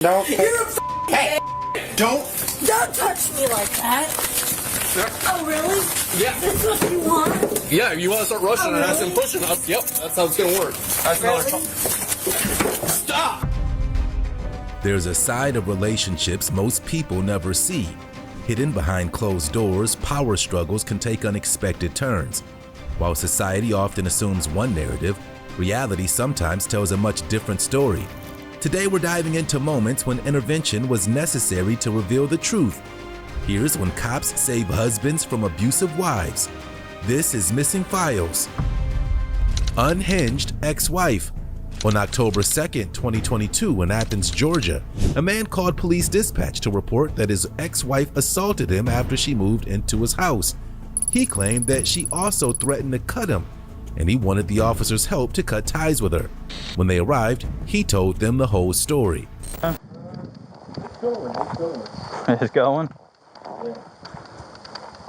Don't. You're a Hey, don't. Don't touch me like that. Oh, really? Yeah. That's what you want? Yeah, you want to start rushing Oh, us really? and pushing us. Yep, that's how it's going to work. That's Really? another. Stop! There's a side of relationships most people never see. Hidden behind closed doors, power struggles can take unexpected turns. While society often assumes one narrative, reality sometimes tells a much different story. Today we're diving into moments when intervention was necessary to reveal the truth. Here's when cops save husbands from abusive wives. This is Missing Files. Unhinged ex-wife. On October 2nd, 2022 in Athens, Georgia, a man called police dispatch to report that his ex-wife assaulted him after she moved into his house. He claimed that she also threatened to cut him, and he wanted the officers' help to cut ties with her. When they arrived, he told them the whole story. It's going? Yeah.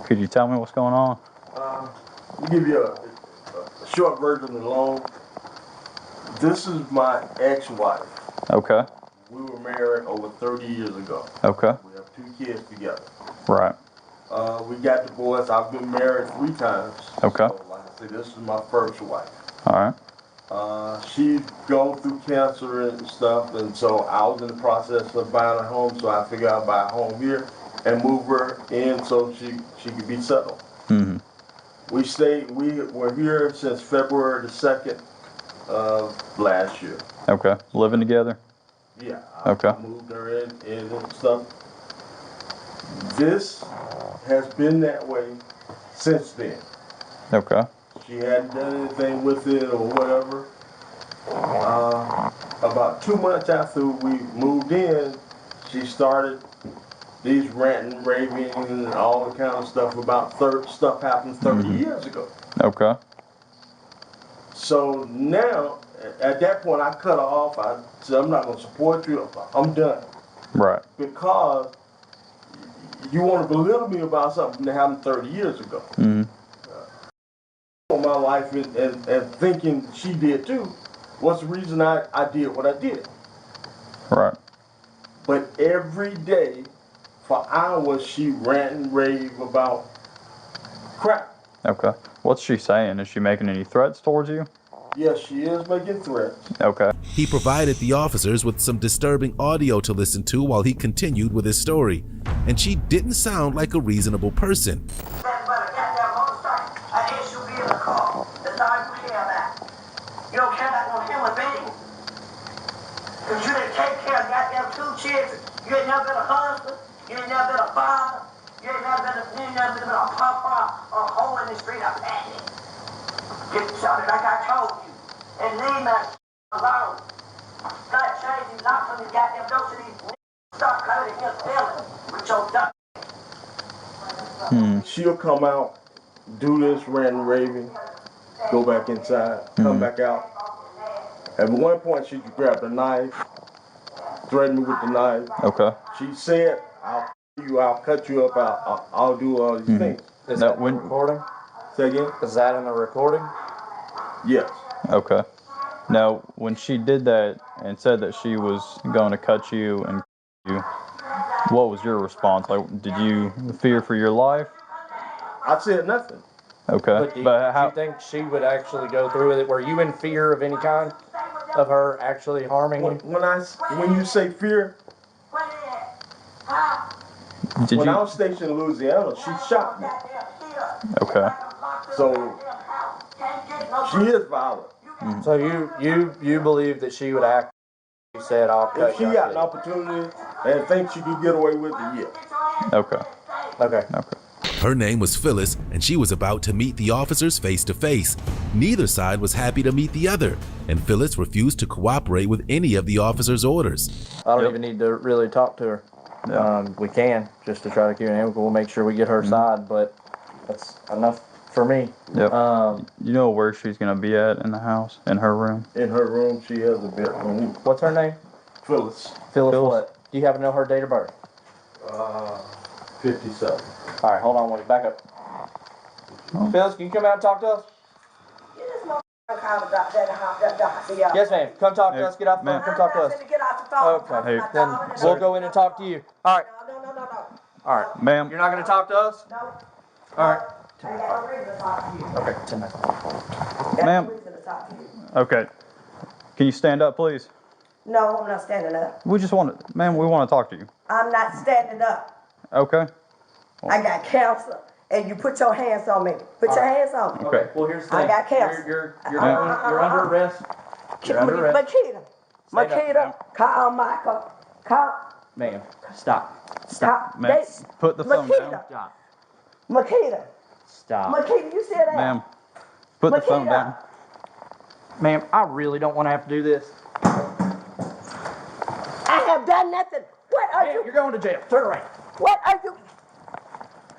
Could you tell me what's going on? I'll give you a short version and long. This is my ex-wife. Okay. We were married over 30 years ago. Okay. We have 2 kids together. Right. We got divorced. I've been married 3 times. Okay. So, like I said, this is my first wife. All right. She's gone through cancer and stuff, and so I was in the process of buying a home, so I figured I'd buy a home here and move her in so she could be settled. Mm-hmm. We were here since February the 2nd of last year. Okay. Living together? Yeah. Okay. I moved her in and stuff. This has been that way since then. Okay. She hadn't done anything with it or whatever. About 2 months after we moved in, she started these ranting, raving, and all the kind of stuff about stuff happened 30 years ago. Okay. So now, at that point, I cut her off. I said, I'm not going to support you. I'm done. Right. Because you want to belittle me about something that happened 30 years ago. Mm-hmm. My life and thinking she did too was the reason I did what I did. Right. But every day for hours she ranting, rave about crap. Okay. What's she saying? Is she making any threats towards you? Yes, she is making threats. Okay. He provided the officers with some disturbing audio to listen to while he continued with his story, and she didn't sound like a reasonable person. You don't care about no human being. Because you didn't take care of goddamn 2 children. You ain't never been a husband. You ain't never been a father. You ain't never been a papa or a hole in the street of patty. Get started like I told you. And leave that alone. God change these locks on these goddamn doors so these start cutting your feelings with your duck. She'll come out, do this ranting, raving, go back inside, come back out. At one point, she grabbed a knife, threatened me with the knife. Okay. She said, I'll cut you up, I'll do all these things. Is that in the recording? Say again? Is that in the recording? Yes. Okay. Now, when she did that and said that she was going to cut you and you, what was your response? Like, did you fear for your life? I said nothing. Okay. But do how? you think she would actually go through with it? Were you in fear of any kind of her actually harming you? When you say fear, Did when you? I was stationed in Louisiana, she shot me. Okay. So she is violent. So you believe that she would act? You said, "I'll cut If she you." got an opportunity and thinks she could get away with it, yeah. Okay. Okay. Okay. Her name was Phyllis, and she was about to meet the officers face to face. Neither side was happy to meet the other, and Phyllis refused to cooperate with any of the officers' orders. I don't even need to really talk to her. Yeah. We can just to try to keep it amicable. We'll make sure we get her side, but that's enough for me. Yep. You know where she's gonna be at in the house? In her room? In her room, she has a bedroom. What's her name? Phyllis, Phyllis. What? Do you happen to know her date of birth? 57. All right, hold on, back up. Phyllis, can you come out and talk to us? Yes, ma'am. Come talk to us. Get off the phone. Ma'am. Come talk to us. Okay. Hey. Then we'll go in and talk to you. All right. No. All right. Ma'am. You're not going to talk to us? No. All right. I ain't got no reason to talk to you. Okay. 10 minutes. Ma'am. No reason to talk to you. Okay. Can you stand up, please? No, I'm not standing up. We just want to, ma'am, we want to talk to you. I'm not standing up. Okay. I got cancer, and you put your hands on me. Put your hands on me. Okay. Well, here's the I thing. got cancer. You're under arrest. You're under arrest. Makita, call Michael. Call. Ma'am, stop. Stop. Ma'am, put the phone down. Stop. Makita. Stop. Makita, you see that? Ma'am, put the phone Makita. down. Ma'am, I really don't want to have to do this. I have done nothing. What are Ma'am, you? you're going to jail. Turn around. What are you?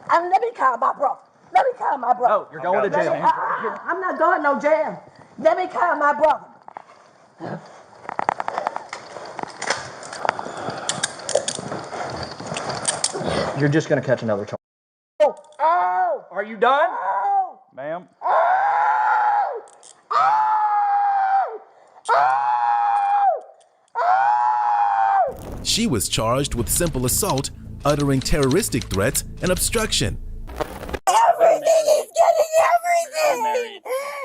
Let me call my brother. Let me call my brother. No, you're going to jail. I'm not going no jail. Let me call my brother. You're just going to catch another charge. Oh! Are you done? Oh! Ma'am. Oh! Oh! Oh! Oh! She was charged with simple assault, uttering terroristic threats, and obstruction. Everything! He's getting everything!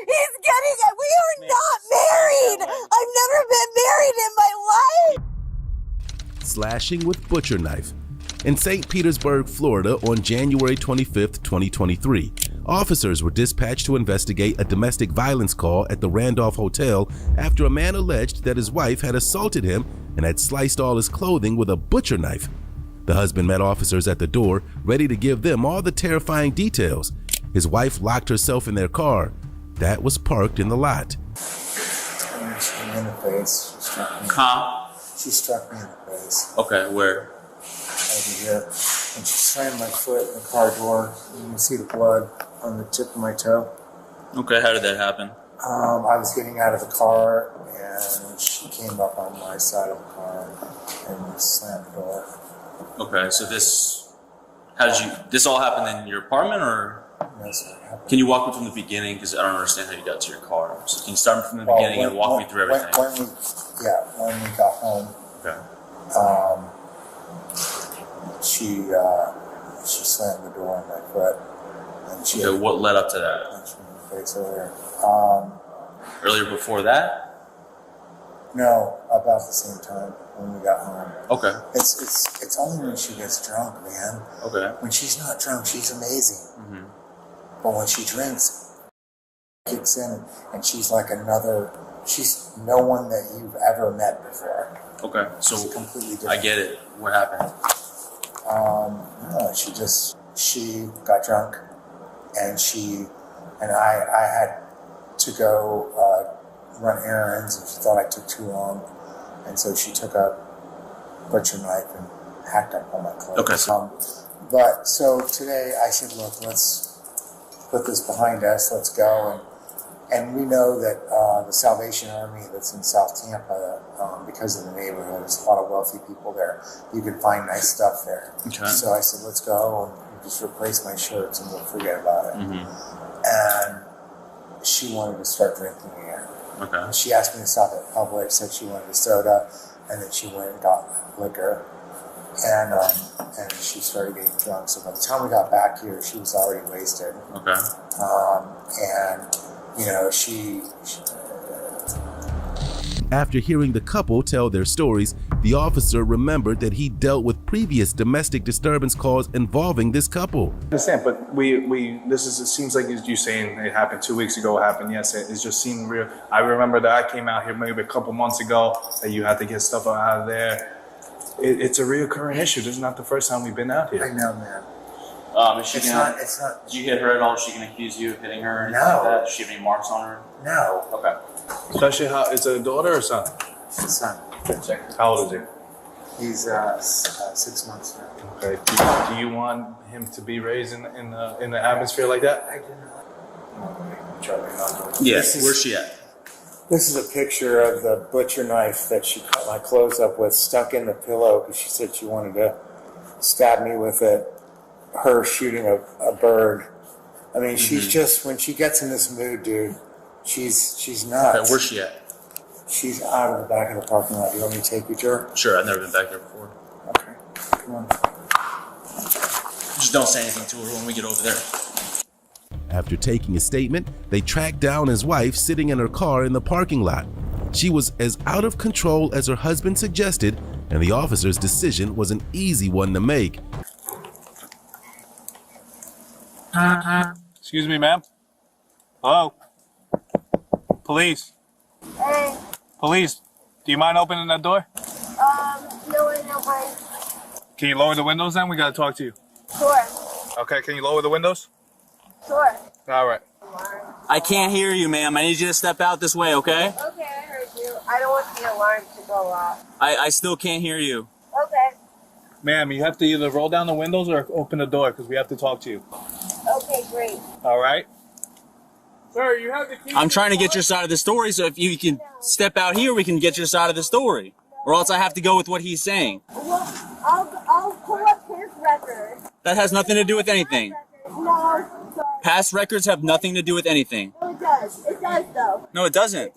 He's getting it! We are not married! I've never been married in my life! Slashing with butcher knife. In St. Petersburg, Florida, on January 25, 2023, officers were dispatched to investigate a domestic violence call at the Randolph Hotel after a man alleged that his wife had assaulted him and had sliced all his clothing with a butcher knife. The husband met officers at the door, ready to give them all the terrifying details. His wife locked herself in their car that was parked in the lot. In the face. She struck me. Huh? She struck me in the face. Okay, where? Over here. And she slammed my foot in the car door. You can see the blood on the tip of my toe. Okay, how did that happen? I was getting out of the car and she came up on my side of the car and slammed the door. Okay, so this all happened in your apartment, or? Yes, it happened. Can you walk me from the beginning? Because I don't understand how you got to your car. So can you start from the beginning and walk me through everything? When we got home, Okay. she slammed the door on my foot. And she Okay, what led up to that? punched me in the face earlier. Earlier before that? No, about the same time when we got home. Okay. It's only when she gets drunk, man. Okay. When she's not drunk, she's amazing. Mm-hmm. But when she drinks, kicks in, and she's like she's no one that you've ever met before. Okay, so She's completely different. I get it. What happened? No, she got drunk, and I had to go run errands, and she thought I took too long, and so she took a butcher knife and hacked up all my clothes. Okay. So today I said, look, let's put this behind us. Let's go, and we know that the Salvation Army that's in South Tampa, because of the neighborhood, there's a lot of wealthy people there. You can find nice stuff there. Okay. So I said, let's go and just replace my shirts and we'll forget about it. Mm-hmm. And she wanted to start drinking again. Okay. She asked me to stop at Publix, said she wanted a soda, and then she went and got liquor. And she started getting drunk. So by the time we got back here, she was already wasted. Okay. And she After hearing the couple tell their stories, the officer remembered that he dealt with previous domestic disturbance calls involving this couple. I understand, but it seems like you saying it happened 2 weeks ago. It happened, yes. It just seemed real. I remember that I came out here maybe a couple months ago that you had to get stuff out of there. It's a reoccurring issue. This is not the first time we've been out here. I know, man. It's not. Did you hit her at all? Is she going to accuse you of hitting her or anything No. like that? Does she have any marks on her? No. Okay. Especially how it's a daughter or son? Son. How old is he? He's 6 months now. Okay. Do you want him to be raised in the atmosphere like that? I do not. Charlie, not. Yes. Where's she at? This is a picture of the butcher knife that she cut my clothes up with, stuck in the pillow because she said she wanted to stab me with it. Her shooting a bird. I mean, she's just, when she gets in this mood, dude, She's not. Okay, where's she at? She's out of the back of the parking lot. You want me to take you to her? Sure, I've never been back there before. Okay. Come on. Just don't say anything to her when we get over there. After taking a statement, they tracked down his wife sitting in her car in the parking lot. She was as out of control as her husband suggested, and the officer's decision was an easy one to make. Excuse me, ma'am. Hello? Police. Hey. Police. Do you mind opening that door? No, I don't mind. Can you lower the windows then? We gotta talk to you. Sure. Okay, can you lower the windows? Sure. All right. I can't hear you, ma'am. I need you to step out this way, okay? Okay, I heard you. I don't want the alarm to go off. I still can't hear you. Okay. Ma'am, you have to either roll down the windows or open the door because we have to talk to you. Okay, great. All right? Sir, you have the key. I'm trying to get your side of the story, so if you can step out here, we can get your side of the story. Or else I have to go with what he's saying. Well, I'll pull up his record. That has nothing to do with anything. No, sorry. Past records have nothing to do with anything. No, it does. It does, though. No, it doesn't.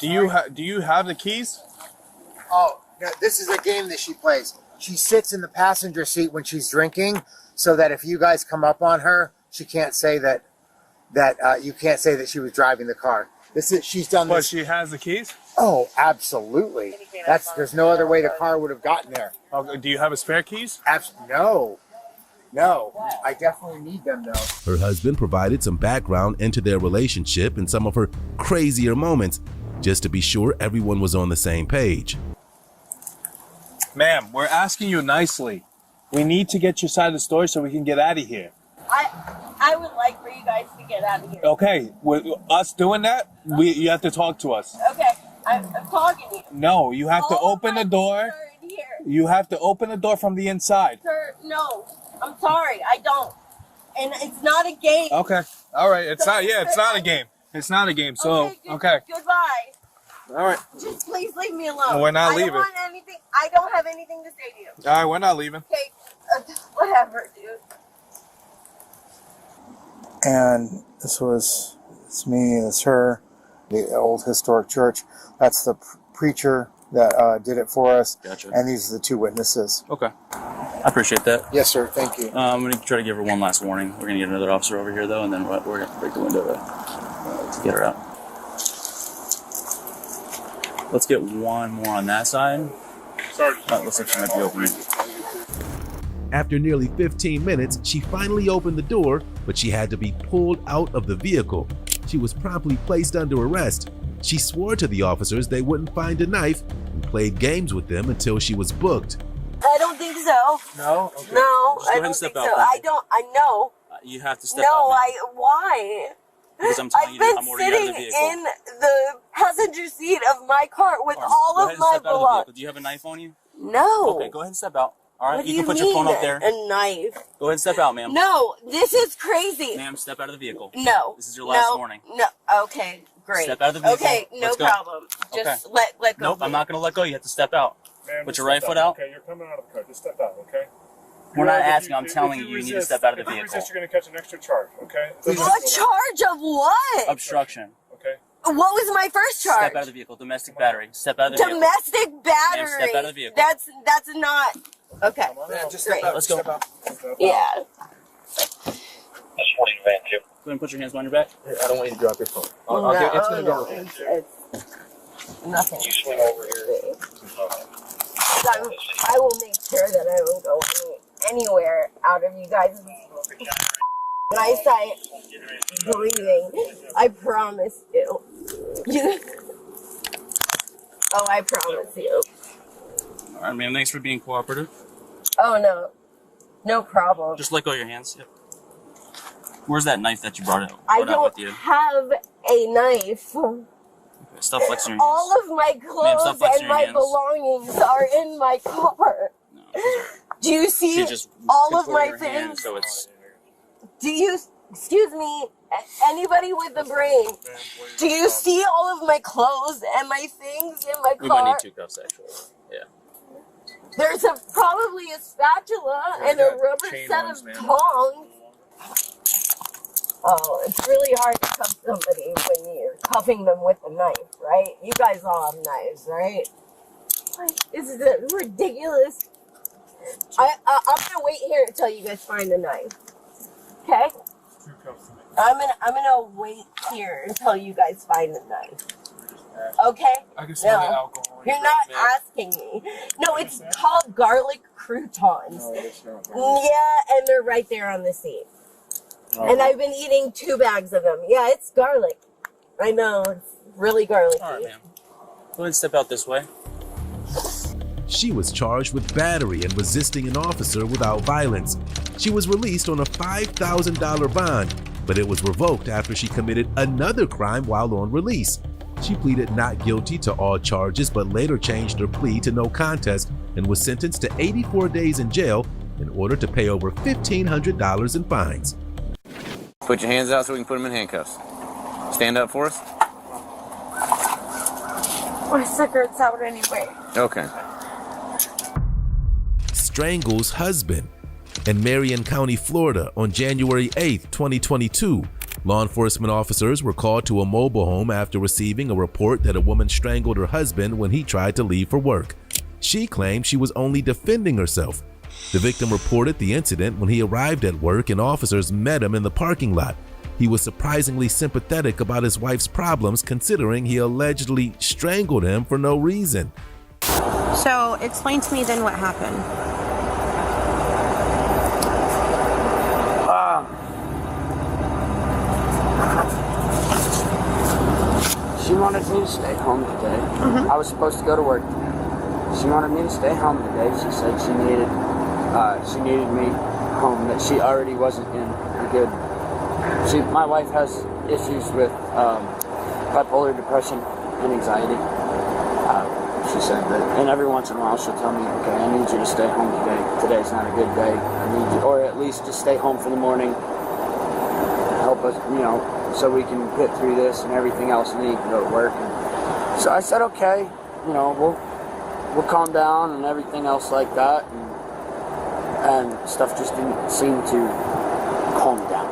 Do you have the keys? Oh, no, this is a game that she plays. She sits in the passenger seat when she's drinking, so that if you guys come up on her, she can't say that you can't say that she was driving the car. She's done But this. she has the keys? Oh, absolutely. There's no other way the car would have gotten there. Oh, do you have a spare keys? No, I definitely need them though. Her husband provided some background into their relationship and some of her crazier moments, just to be sure everyone was on the same page. Ma'am, we're asking you nicely. We need to get your side of the story so we can get out of here. I would like for you guys to get out of here. Okay, with us doing that, you have to talk to us. Okay, I'm talking to you. No, you have to open the door. Are in here. You have to open the door from the inside. Sir, no. I'm sorry, I don't. And it's not a game. Okay. All right. It's not a game. It's not a game. So, okay. Goodbye. All right. Just please leave me alone. We're not leaving. I don't want anything. I don't have anything to say to you. All right, we're not leaving. Okay, whatever, dude. And it's me, it's her, the old historic church. That's the preacher that did it for us. Gotcha. And these are the two witnesses. Okay. I appreciate that. Yes, sir. Thank you. I'm going to try to give her one last warning. We're going to get another officer over here, though, and then we're going to break the window to get her out. Let's get one more on that side. Sorry. Looks like she might be opening. After nearly 15 minutes, she finally opened the door, but she had to be pulled out of the vehicle. She was promptly placed under arrest. She swore to the officers they wouldn't find a knife and played games with them until she was booked. I don't think so. No? Okay. No, Just go ahead I and don't step think out, so. then. I know. You have to step No, out. why? Because I'm telling I've you been that I'm already out of the sitting vehicle. in the passenger seat of my car with all Go of ahead and my step out of the vehicle. belongings. Do you have a knife on you? No. Okay, go ahead and step out. All right, What do you can put your phone up there. A knife. Go ahead and step out, ma'am. No, this is crazy. Ma'am, step out of the vehicle. No. This is your last warning. No. Okay, great. Step out of the vehicle. Okay, no Let's go. problem. Just let go. Nope, I'm not going to let go. You have to step out. Ma'am, Put your right foot out. Okay, you're coming out of the car. Just step out, okay? We're not asking. I'm telling you, you need to step out of the vehicle. If you resist, you're going to catch an extra charge, okay? What charge of what? Obstruction. Okay. What was my first charge? Step out of the vehicle. Domestic battery. Step out of the vehicle. Domestic battery. Ma'am, step out of the vehicle. That's not okay. Just Great. step out. Let's go. Step out. Yeah. Go ahead and put your hands behind your back. I don't want you to drop your phone. It's gonna go. It's nothing. You swing over here. I will make sure that I don't go anywhere out of you guys' eyesight, breathing. I promise you. Oh, I promise you. All right, ma'am. Thanks for being cooperative. Oh no, no problem. Just let go of your hands. Yep. Where's that knife that you brought out I with don't you? have a knife. Okay, stop flexing your hands. All of my Ma'am, stop clothes flexing and your my hands. belongings are in my car. No, Do you see she just all of my contorted her hand, things? so it's... Do you, excuse me, anybody with a brain, do you see all of my clothes and my things in my car? We might need two cuffs, actually. Yeah. There's probably a spatula and a rubber set of tongs. Oh, it's really hard to cuff somebody when you're cuffing them with a knife, right? You guys all have knives, right? Like, this is ridiculous. I'm gonna wait here until you guys find the knife. Okay? I'm gonna wait here until you guys find the knife. Okay? I can smell the alcohol. You're not asking me. No, it's called garlic croutons. Yeah, and they're right there on the seat. And I've been eating 2 bags of them. Yeah, it's garlic. I know, it's really garlicky. All right, ma'am. Go ahead and step out this way. She was charged with battery and resisting an officer without violence. She was released on a $5,000 bond, but it was revoked after she committed another crime while on release. She pleaded not guilty to all charges, but later changed her plea to no contest and was sentenced to 84 days in jail in order to pay over $1,500 in fines. Put your hands out so we can put them in handcuffs. Stand up for us. My cigarette's out anyway. Okay. Strangles' husband. In Marion County, Florida, on January 8, 2022, law enforcement officers were called to a mobile home after receiving a report that a woman strangled her husband when he tried to leave for work. She claimed she was only defending herself. The victim reported the incident when he arrived at work and officers met him in the parking lot. He was surprisingly sympathetic about his wife's problems, considering he allegedly strangled him for no reason. So, explain to me then what happened. She wanted me to stay home today. Mm-hmm. I was supposed to go to work today. She wanted me to stay home today. She said she needed me home, that she already wasn't in a good. My wife has issues with bipolar depression and anxiety. She said that, and every once in a while she'll tell me, okay, I need you to stay home today. Today's not a good day. I need you, or at least just stay home for the morning. Help us, so we can get through this and everything else, and then you can go to work. And so I said, okay, we'll calm down and everything else like that, and stuff just didn't seem to calm down.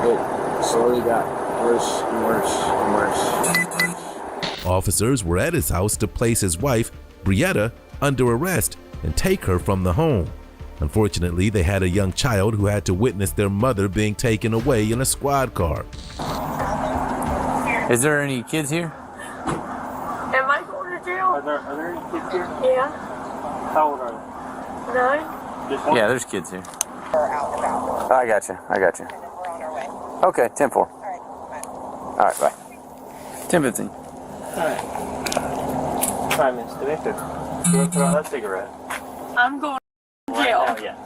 It slowly got worse and worse and worse. Officers were at his house to place his wife, Brietta, under arrest and take her from the home. Unfortunately, they had a young child who had to witness their mother being taken away in a squad car. Is there any kids here? Am I going to jail? Are there any kids here? Yeah. How old are 9. they? Just one? Yeah, there's kids here. I got you. Okay, 10-4. All right, bye. 10-15. All right. 5 minutes to make it. You want to throw out that cigarette? I'm going to jail. Right now, yes.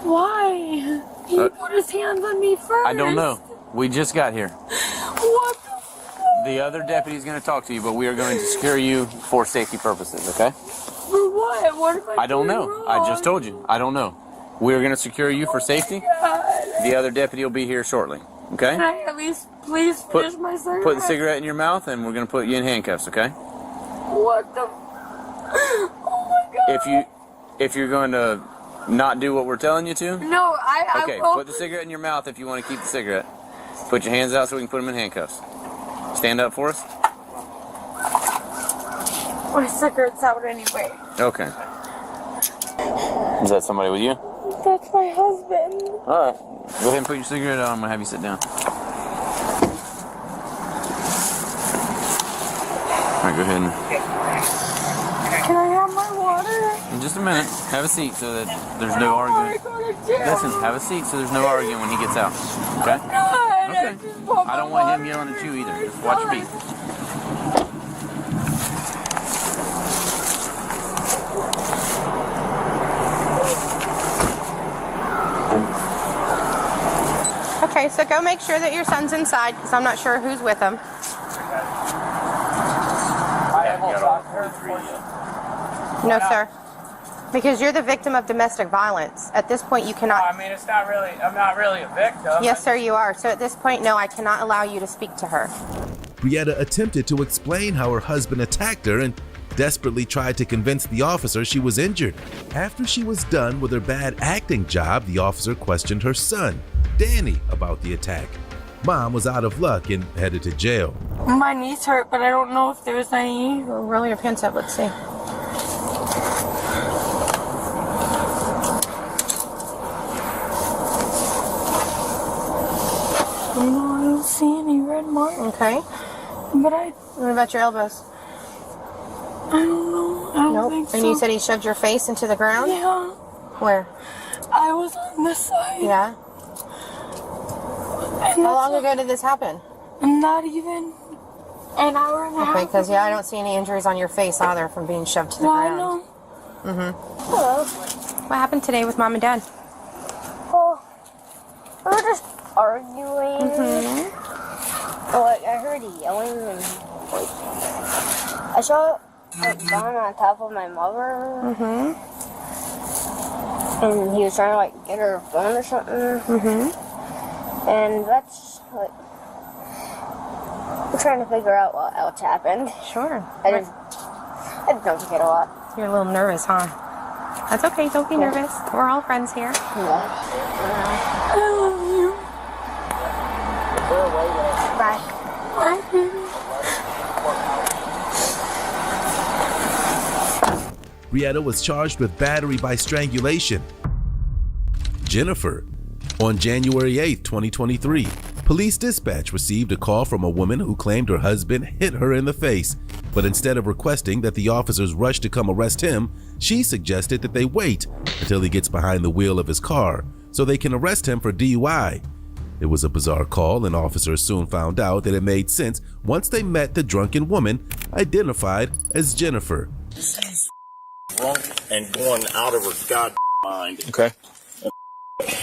Why? He put his hands on me first. I don't know. We just got here. What the fuck? The other deputy is going to talk to you, but we are going to secure you for safety purposes, okay? For what? What if I don't know. wrong? I just told you. I don't know. We're going to secure you for safety. God. The other deputy will be here shortly, okay? Can I at least please finish my cigarette? Put the cigarette in your mouth, and we're going to put you in handcuffs, okay? What the? Oh my God. If you're going to not do what we're telling you to, No, I okay, will. put the cigarette in your mouth if you want to keep the cigarette. Put your hands out so we can put them in handcuffs. Stand up for us. My cigarette's out anyway. Okay. Is that somebody with you? That's my husband. All right. Go ahead and put your cigarette out. I'm going to have you sit down. All right, go ahead and... Can I have my water? In just a minute. Have a seat so that there's no argument. Listen, have a seat so there's no arguing when he gets out. Okay? Okay. I don't want him yelling at you either. Just watch your beat. Okay, so go make sure that your son's inside, because I'm not sure who's with him. No, sir. Because you're the victim of domestic violence. At this point, you cannot... I mean, I'm not really a victim. Yes, sir, you are. So at this point, no, I cannot allow you to speak to her. Brietta attempted to explain how her husband attacked her and desperately tried to convince the officer she was injured. After she was done with her bad acting job, the officer questioned her son. Danny about the attack. Mom was out of luck and headed to jail. My knees hurt, but I don't know if there's any. Roll your pants up, let's see. No, I don't see any red marks. Okay. But what about your elbows? I don't know. I don't think so. And you said he shoved your face into the ground? Yeah. Where? I was on this side. Yeah. How long ago did this happen? Not even an hour and a half. Okay, because I don't see any injuries on your face either from being shoved to the ground. I know. Hello. What happened today with Mom and Dad? Oh, we were just arguing. Like, I heard yelling and like I saw like Don on top of my mother. And he was trying to like get her phone or something. And that's like we're trying to figure out what else happened. Sure. I just don't forget a lot. You're a little nervous, huh? That's okay. Don't be nervous. We're all friends here. I love you. Bye. Rietta was charged with battery by strangulation. Jennifer. On January 8, 2023, police dispatch received a call from a woman who claimed her husband hit her in the face, but instead of requesting that the officers rush to come arrest him, she suggested that they wait until he gets behind the wheel of his car so they can arrest him for DUI. It was a bizarre call, and officers soon found out that it made sense once they met the drunken woman identified as Jennifer. She's drunk and going out of her god mind. Okay.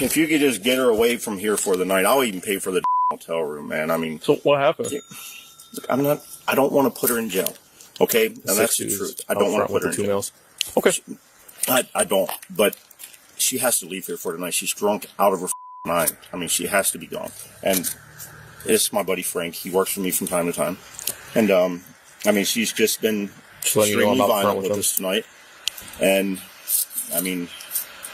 If you could just get her away from here for the night, I'll even pay for the hotel room, man. I mean, so what happened? Look, I don't want to put her in jail. Okay, and that's the truth. I don't want to put her in jail. Okay. I don't. But she has to leave here for the night. She's drunk out of her mind. I mean, she has to be gone. And it's my buddy Frank. He works for me from time to time. And I mean, she's just been extremely violent with us tonight. And I mean,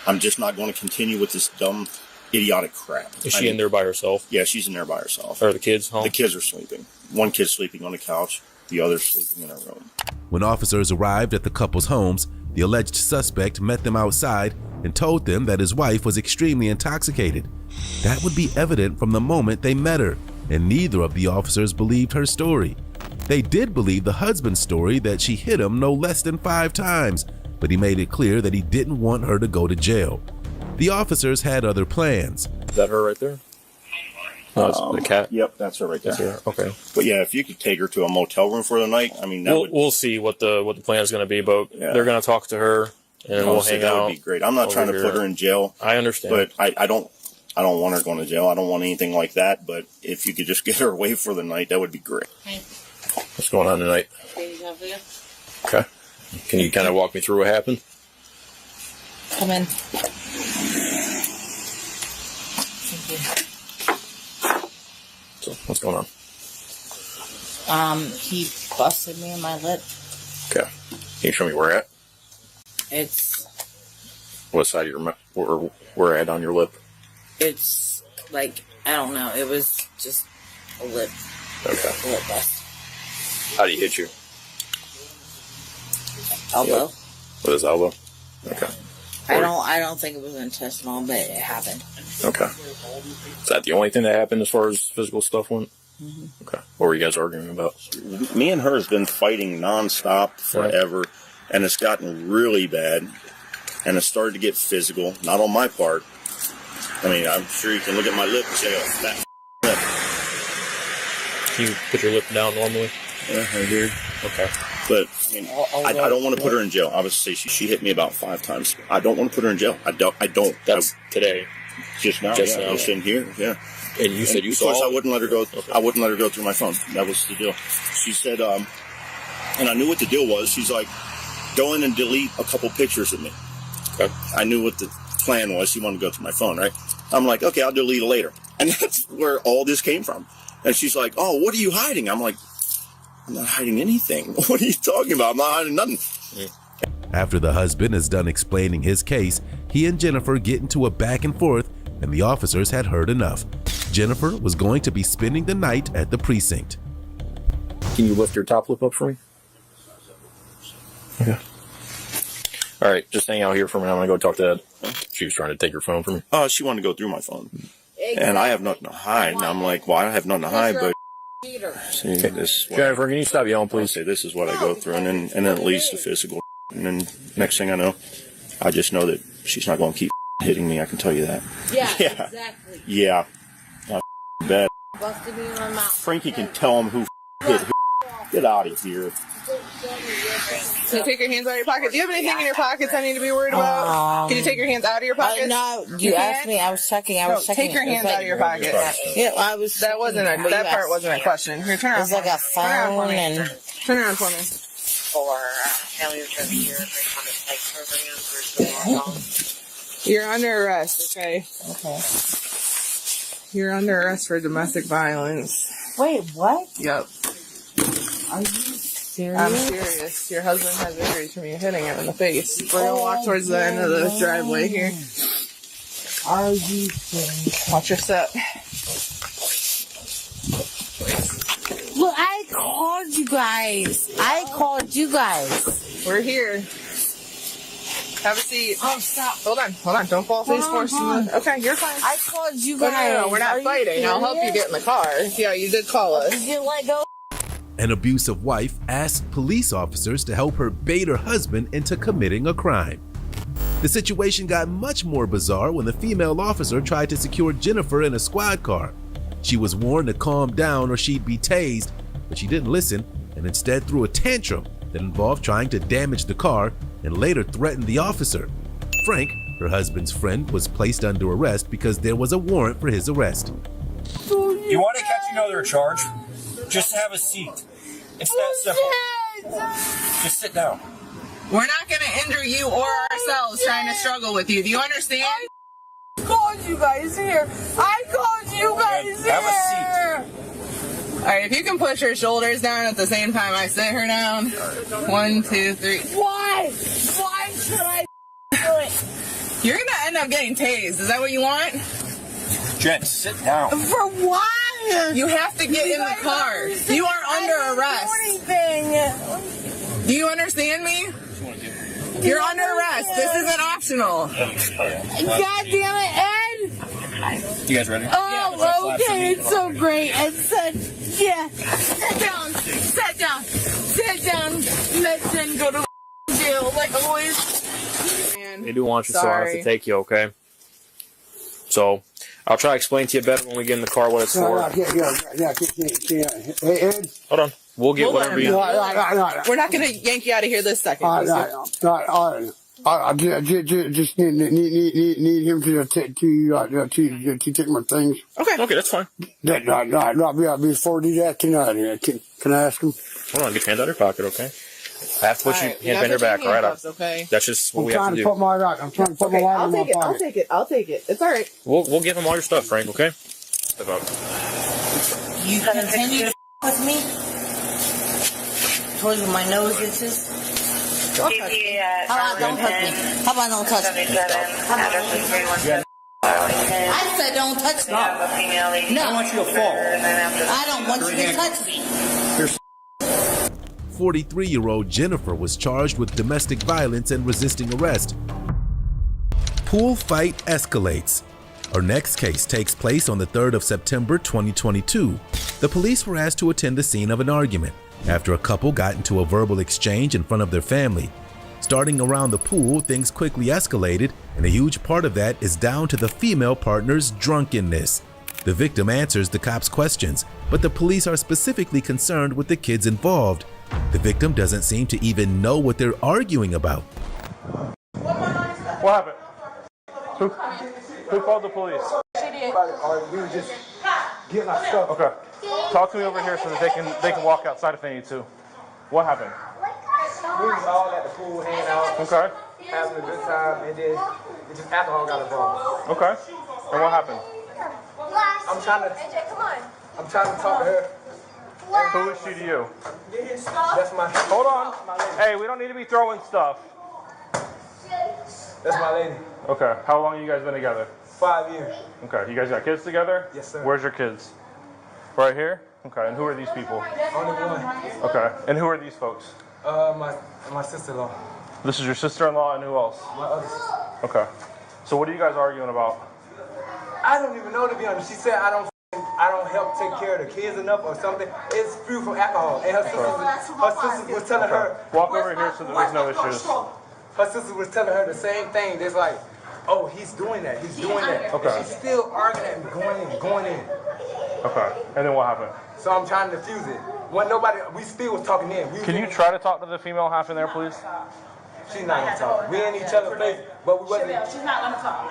I'm just not going to continue with this dumb, idiotic crap. Is she in there by herself? Yeah, she's in there by herself. Are the kids home? The kids are sleeping. One kid's sleeping on the couch. The other's sleeping in her room. When officers arrived at the couple's homes, the alleged suspect met them outside and told them that his wife was extremely intoxicated. That would be evident from the moment they met her, and neither of the officers believed her story. They did believe the husband's story that she hit him no less than 5 times, but he made it clear that he didn't want her to go to jail. The officers had other plans. Is that her right there? No, it's the cat? Yep, that's her right there. That's her. Okay. But yeah, if you could take her to a motel room for the night, I mean, we'll see what the plan is going to be, but they're going to talk to her, and we'll hang out. That would be great. I'm not trying to put her in jail. I understand. But I don't want her going to jail. I don't want anything like that, but if you could just get her away for the night, that would be great. What's going on tonight? Okay. Can you kind of walk me through what happened? Come in. So, what's going on? He busted me in my lip. Okay. Can you show me where at? It's What side of your where at on your lip? It's like, I don't know. It was just a lip. Okay. A lip bust. How do you hit you? Elbow. Yep. With his elbow? Okay. I don't think it was intentional, but it happened. Okay. Is that the only thing that happened as far as physical stuff went? Mm-hmm. Okay. What were you guys arguing about? Me and her has been fighting nonstop forever, and it's gotten really bad, and it started to get physical. Not on my part. I mean, I'm sure you can look at my lip and say, "Oh, that lip." Can you put your lip down normally? Yeah, right here. Okay. But I mean, I don't want to put her in jail. I would say she hit me about 5 times. I don't want to put her in jail. I don't. That's today. Just now. Just now. now. Just in here. Yeah. And you said you saw. Of course, I wouldn't let her go. Okay. I wouldn't let her go through my phone. That was the deal. She said, and I knew what the deal was. She's like, go in and delete a couple pictures of me. Okay. I knew what the plan was. She wanted to go through my phone, right? I'm like, okay, I'll delete it later. And that's where all this came from. And she's like, oh, what are you hiding? I'm like, I'm not hiding anything. What are you talking about? I'm not hiding nothing. After the husband is done explaining his case, he and Jennifer get into a back and forth and the officers had heard enough. Jennifer was going to be spending the night at the precinct. Can you lift your top lip up for me? Okay. All right, just hang out here for a minute. I'm going to go talk to Ed. She was trying to take your phone from me. She wanted to go through my phone. And I have nothing to hide. And I'm like, well, I have nothing to hide, but see, this Jennifer, can you stop yelling, please? Say this is what I go through, and then it leads to physical. And then next thing I know, I just know that she's not going to keep hitting me. I can tell you that. Yeah, exactly. Yeah. Bad. Busted me in my mouth. Frankie can tell him who hit who. Get out of here. Can you take your hands out of your pocket? Do you have anything in your pockets I need to be worried about? Can you take your hands out of your pockets? No, you asked me. I was checking. Take your hands out of your pockets. Yeah, I was. That part wasn't a question. Here, turn around. It's like a phone and. Turn around for me. For failures of the year, programs. You're under arrest. Okay. Okay. You're under arrest for domestic violence. Wait, what? Yep. Are you serious? I'm serious. Your husband has injuries from you hitting him in the face. We're gonna walk towards the end of the driveway here. Are you serious? Watch your step. Look, I called you guys. We're here. Have a seat. Oh, stop. Hold on. Don't fall face first. Okay, you're fine. I called you guys. No, we're not fighting. I'll help you get in the car. Yeah, you did call us. Did you let go? An abusive wife asked police officers to help her bait her husband into committing a crime. The situation got much more bizarre when the female officer tried to secure Jennifer in a squad car. She was warned to calm down or she'd be tased, but she didn't listen and instead threw a tantrum that involved trying to damage the car and later threatened the officer. Frank, her husband's friend, was placed under arrest because there was a warrant for his arrest. You want to catch another charge? Just have a seat. It's that simple. Just sit down. We're not going to injure you or ourselves trying to struggle with you. Do you understand? I called you guys here. Have a seat. All right, if you can push her shoulders down at the same time I sit her down. 1, 2, 3. Why? Why should I do it? You're going to end up getting tased. Is that what you want? Jen, sit down. For what? You have to get in the car. You are under arrest. Do you understand me? You're under arrest. This isn't optional. God damn it, Ed! You guys ready? Oh, okay, it's so great. Ed said, yeah. Sit down. Let's then go to jail like always. They do want you, so I have to take you, okay? So, I'll try to explain to you better when we get in the car what it's for. Yeah. Hey, Ed. Hold on. We'll get whatever you... We're not going to yank you out of here this second. I just need him to take my things. Okay, that's fine. Before I do that, can I ask him? Hold on, get your hands out of your pocket, okay? I have to put your hands behind your back, all right? Okay. That's just what we have to do. I'm trying to put my light in my pocket. I'll take it. It's all right. We'll give him all your stuff, Frank, okay? Step up. You continue to with me? Told you my nose itches? How about don't touch me? How about don't touch me? I said don't touch me. No. I want you to fall. I don't want you to touch me. 43-year-old Jennifer was charged with domestic violence and resisting arrest. Pool fight escalates. Our next case takes place on the 3rd of September 2022. The police were asked to attend the scene of an argument after a couple got into a verbal exchange in front of their family. Starting around the pool, things quickly escalated, and a huge part of that is down to the female partner's drunkenness. The victim answers the cops' questions, but the police are specifically concerned with the kids involved. The victim doesn't seem to even know what they're arguing about. What happened? Who called the police? We were just getting our stuff. Okay. Talk to me over here so that they can walk outside if they need to. What happened? We was all at the pool hanging out. Okay. Having a good time, and then it just alcohol got involved. Okay. And what happened? I'm trying to talk to her. Who is she to you? That's my. Hold on. Hey, we don't need to be throwing stuff. That's my lady. Okay. How long have you guys been together? 5 years. Okay, you guys got kids together? Yes, sir. Where's your kids? Right here? Okay, and who are these people? Only one. Okay, and who are these folks? My sister-in-law. This is your sister-in-law, and who else? My other sister. Okay. So what are you guys arguing about? I don't even know, to be honest. She said I don't help take care of the kids enough or something. It's fuel from alcohol. And her sister was telling her. Walk over here so that there's no issues. Her sister was telling her the same thing. It's like, oh, he's doing that. He's doing that. Okay. And she's still arguing and going in. Okay. And then what happened? So I'm trying to defuse it. When we still was talking in. Can you try to talk to the female half in there, please? She's not gonna talk. We in each other's face, but we wasn't. She's not gonna talk.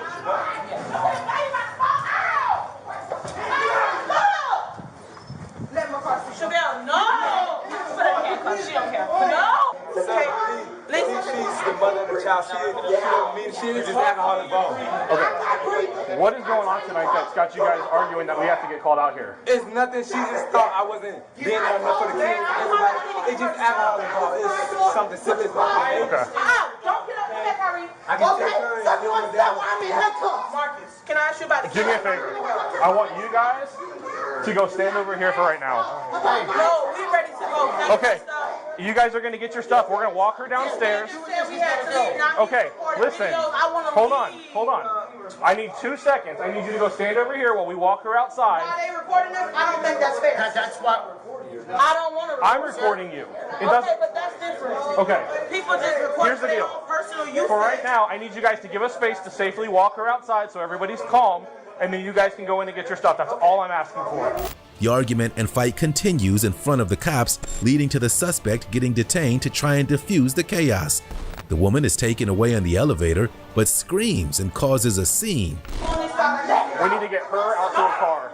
Let me cross the Chevelle, no! Put her hand, because she don't care. No! She's the mother of the child. She is just alcoholic ball. Okay. What is going on tonight that's got you guys arguing that we have to get called out here? It's nothing. She just thought I wasn't being there enough for the kids. It's just alcoholic ball. It's something silly. Okay. Don't get up there, Harry. I can take her and deal with that. Marcus, can I ask you about the Do me a favor. I want you guys to go stand over here for right now. No, we ready to go. Okay. You guys are going to get your stuff. We're going to walk her downstairs. Okay, listen. Hold on. I need 2 seconds. I need you to go stand over here while we walk her outside. Are they recording us? I don't think that's fair. That's what I don't want to record. I'm recording you. Okay, but that's different. Okay. People just record Here's the their deal. own personal use. For right now, I need you guys to give us space to safely walk her outside so everybody's calm, and then you guys can go in and get your stuff. That's all I'm asking for. The argument and fight continues in front of the cops, leading to the suspect getting detained to try and defuse the chaos. The woman is taken away in the elevator, but screams and causes a scene. We need to get her out to a car.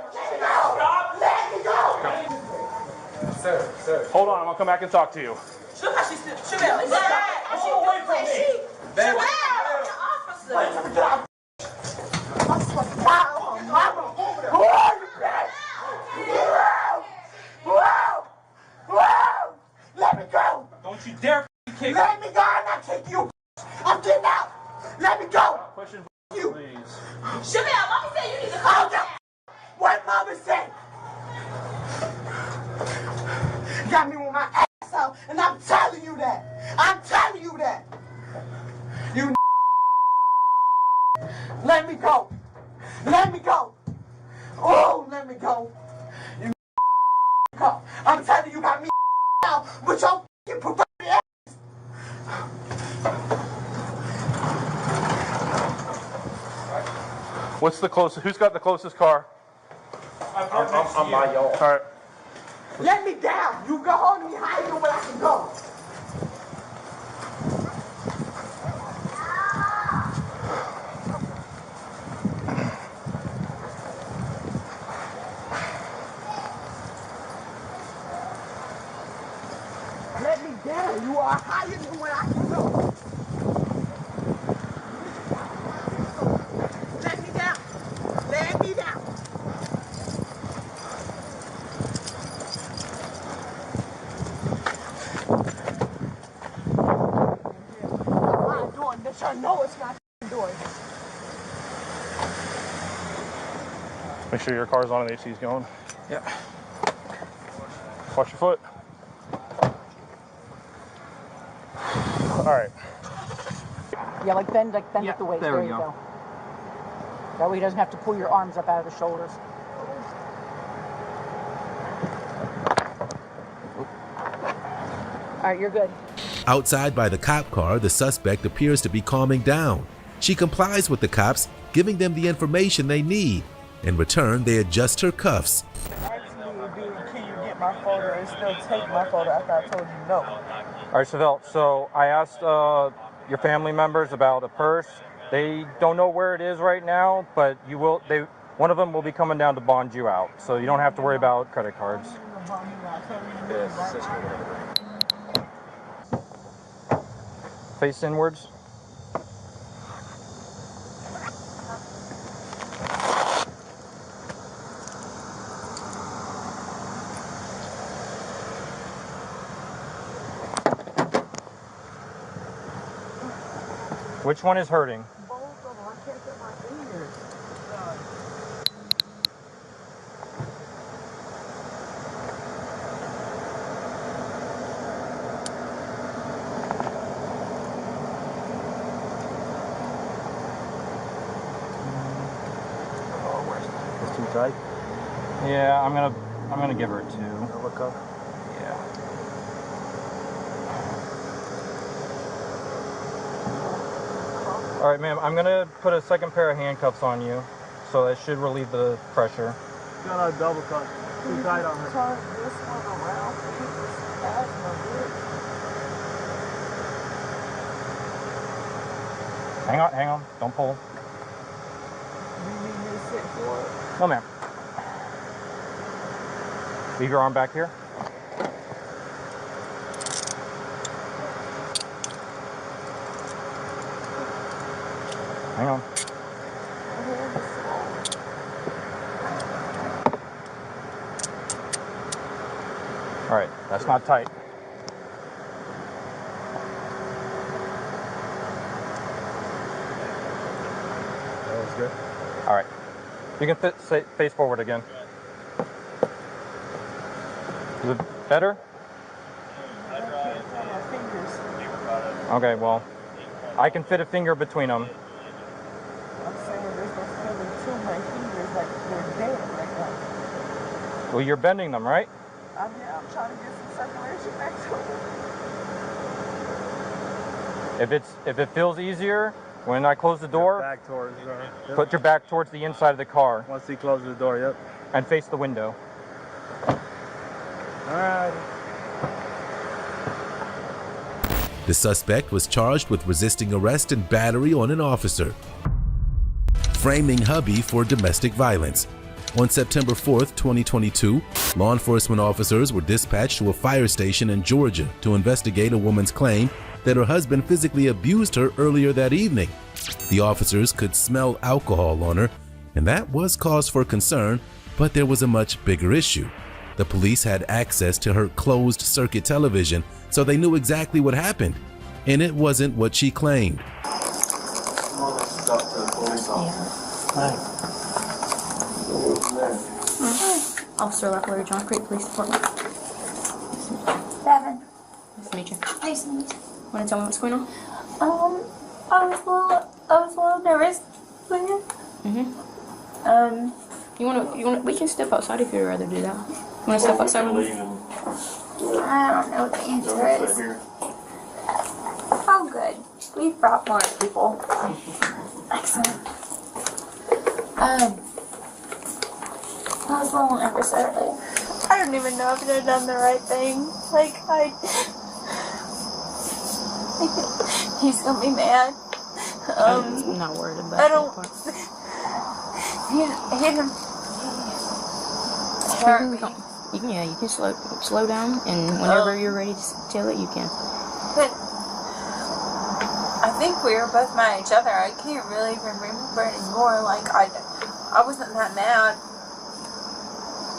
Sir. Hold on, I'm going to come back and talk to you. Look how she's still. Chevelle, is that? She away from me. Chevelle, Let me go! Don't you dare kick me! Let me go and I'll kick you! I'm getting out! Let me go! Pushing you! Please. Chevelle, mommy said you need to calm down. What mama said? Got me with my ass out, and I'm telling you that! I'm telling you that! You let me go! Let me go! Oh, let me go! You go! I'm telling you, got me out with your f***ing perverted ass! What's the closest? Who's got the closest car? I'm by y'all. All right. Let me down! You go hold me higher than where I can go! Let me down! You are higher than where I can go! Let me down! Let me down! I know it's not doing. Make sure your car's on and the AC's going. Yeah. Watch your foot. All right. Yeah, like bend with the weight. there There we you go. go. That way he doesn't have to pull your arms up out of the shoulders. All right, you're good. Outside by the cop car, the suspect appears to be calming down. She complies with the cops, giving them the information they need. In return, they adjust her cuffs. Can you get my photo and still take my photo after I told you no? All right, Chevelle, so I asked your family members about a purse. They don't know where it is right now, but you will. One of them will be coming down to bond you out, so you don't have to worry about credit cards. Face inwards. Which one is hurting? Both of them. I can't get my fingers. too tight? Yeah, I'm gonna give her a 2. Look up. Yeah. All right, ma'am. I'm gonna put a second pair of handcuffs on you, so that should relieve the pressure. Got a double cut. Too tight on her. Turn this one around. Hang on. Don't pull. You need me to sit for it? No, ma'am. Leave your arm back here. Hang on. All right, that's not tight. That was good. All right, you can face forward again. Is it better? Okay, well, I can fit a finger between them. I'm saying there's no feeling to my fingers like they're dead right now. Well, you're bending them, right? I'm trying to get some circulation back to it. If it feels easier, when I close the door, back towards her. Yep. Put your back towards the inside of the car. Once he closes the door, yep. And face the window. All right. The suspect was charged with resisting arrest and battery on an officer, framing hubby for domestic violence. On September 4th, 2022, law enforcement officers were dispatched to a fire station in Georgia to investigate a woman's claim that her husband physically abused her earlier that evening. The officers could smell alcohol on her, and that was cause for concern, but there was a much bigger issue. The police had access to her closed-circuit television, so they knew exactly what happened, and it wasn't what she claimed. Officer Leffler, John Creek Police Department. Devin. Nice to meet you. Nice to meet you. Want to tell me what's going on? I was a little nervous. You want to? We can step outside if you'd rather do that. You want to step outside with me? I don't know what the answer is. Oh, good. We've brought more people. Excellent. I was a little nervous earlier. I don't even know if I've done the right thing. Like, he's gonna be mad. I'm not worried about I don't. that part. You can slow down, and whenever you're ready to tell it, you can. But I think we were both mad at each other. I can't really remember anymore. Like, I wasn't that mad.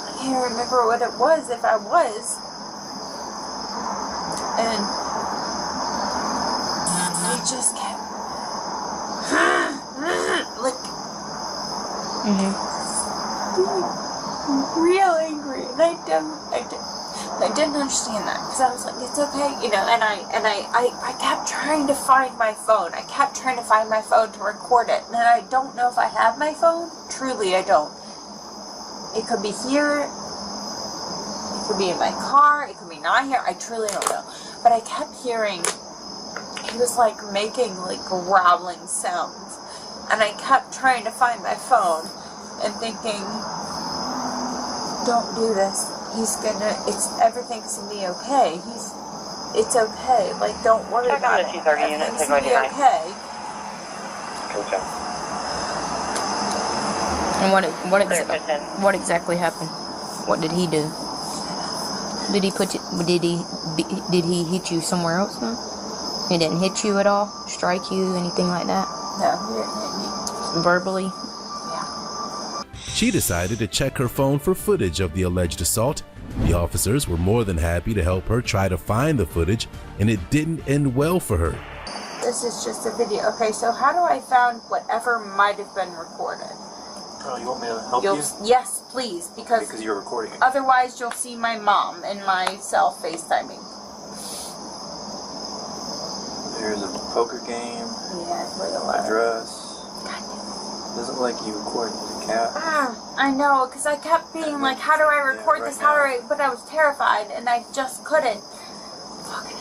I can't remember what it was, if I was. And he just kept like real angry, and I didn't understand that, because I was like, it's okay, you know, and I kept trying to find my phone. I kept trying to find my phone to record it, and I don't know if I have my phone. Truly, I don't. It could be here, it could be in my car, it could be not here, I truly don't know. But I kept hearing, he was like making like growling sounds, and I kept trying to find my phone and thinking, don't do this. Everything's gonna be okay. It's okay. Like, don't worry about it. Everything's gonna be okay. And what exactly happened? What did he do? Did he hit you somewhere else though? He didn't hit you at all? Strike you? Anything like that? No, he didn't hit me. Verbally? She decided to check her phone for footage of the alleged assault. The officers were more than happy to help her try to find the footage, and it didn't end well for her. This is just a video. Okay, so how do I find whatever might have been recorded? Oh, you want me to help you? Yes, please, because you're recording it. Otherwise, you'll see my mom and myself FaceTiming. There's a poker game. Yeah, a dress. Doesn't look like you recorded it. Cat. I know, because I kept being like, how do I record this? How do I? But I was terrified, and I just couldn't. Fucking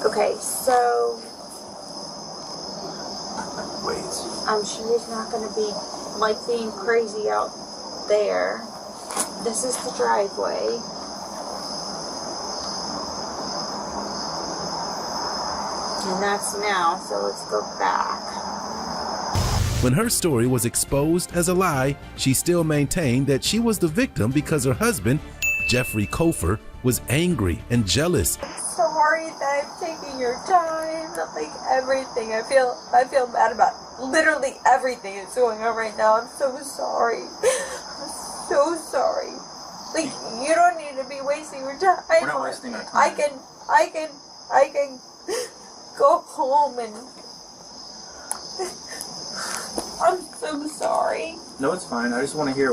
Okay, so I'm sure he's not gonna be like being crazy out there. This is the driveway. And that's now, so let's go back. When her story was exposed as a lie, she still maintained that she was the victim because her husband, Jeffrey Kofer, was angry and jealous. Sorry that I'm taking your time, like everything. I feel bad about literally everything that's going on right now. I'm so sorry. I'm so sorry. Like, you don't need to be wasting your time. We're not wasting our time. I can go home and I'm so sorry. No, it's fine. I just want to hear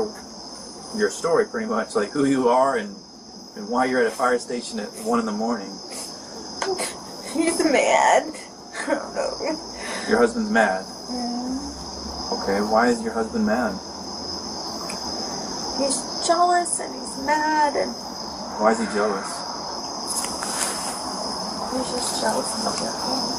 your story, pretty much, like who you are and why you're at a fire station at 1 in the morning. He's mad. I don't know. Your husband's mad. Okay, why is your husband mad? He's jealous and he's mad and Why is he jealous? he's just jealous of your home.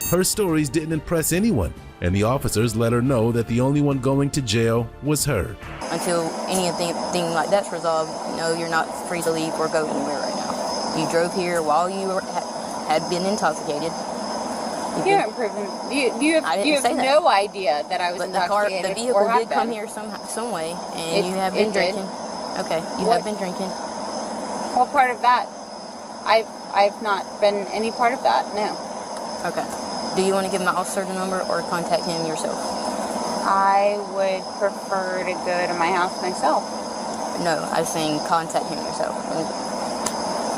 Her stories didn't impress anyone, and the officers let her know that the only one going to jail was her. Until anything like that's resolved, no, you're not free to leave or go anywhere right now. You drove here while you had been intoxicated. You haven't proven. You have no idea that I was intoxicated. The vehicle did come here some way, and you have been drinking. Okay, you have been drinking. What part of that? I've not been any part of that. No. Okay. Do you want to give my officer the number or contact him yourself? I would prefer to go to my house myself. No, I was saying contact him yourself.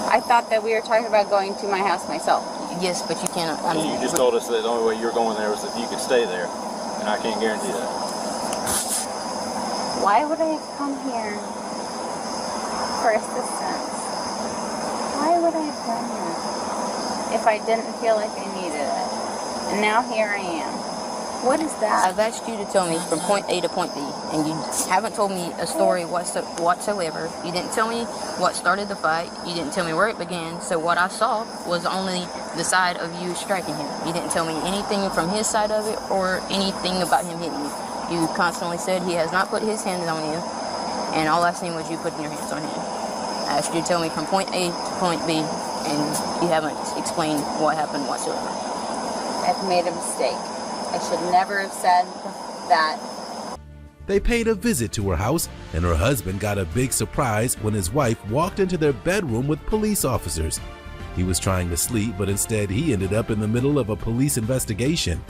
I thought that we were talking about going to my house myself. Yes, but you cannot. You just told us that the only way you were going there was if you could stay there, and I can't guarantee that. Why would I come here for assistance? Why would I have done that if I didn't feel like I needed it? And now here I am. What is that? I've asked you to tell me from point A to point B, and you haven't told me a story whatsoever. You didn't tell me what started the fight. You didn't tell me where it began. So what I saw was only the side of you striking him. You didn't tell me anything from his side of it or anything about him hitting you. You constantly said he has not put his hands on you, and all I seen was you putting your hands on him. I asked you to tell me from point A to point B, and you haven't explained what happened whatsoever. I've made a mistake. I should never have said that. They paid a visit to her house, and her husband got a big surprise when his wife walked into their bedroom with police officers. He was trying to sleep, but instead he ended up in the middle of a police investigation.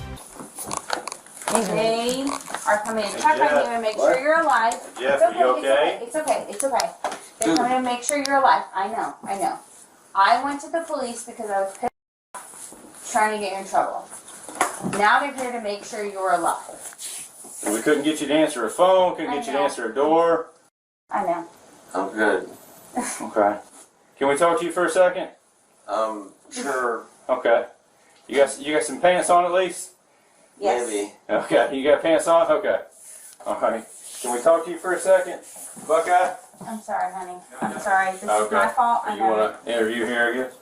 They are coming to check on you and make sure you're alive. Jeff, it's okay, are you okay? It's okay. It's okay. They're coming to make sure you're alive. I know. I went to the police because I was pissed off trying to get you in trouble. Now they're here to make sure you're alive. We couldn't get you to answer a phone, couldn't get you to answer a door. I know. I'm good. Okay. Can we talk to you for a second? Sure. Okay. You got some pants on at least? Yes. Maybe. Okay. You got pants on? Okay. Alright. Can we talk to you for a second? Buckeye? I'm sorry, honey. I'm sorry. This is Okay. my fault. I You know. want to interview here, I guess?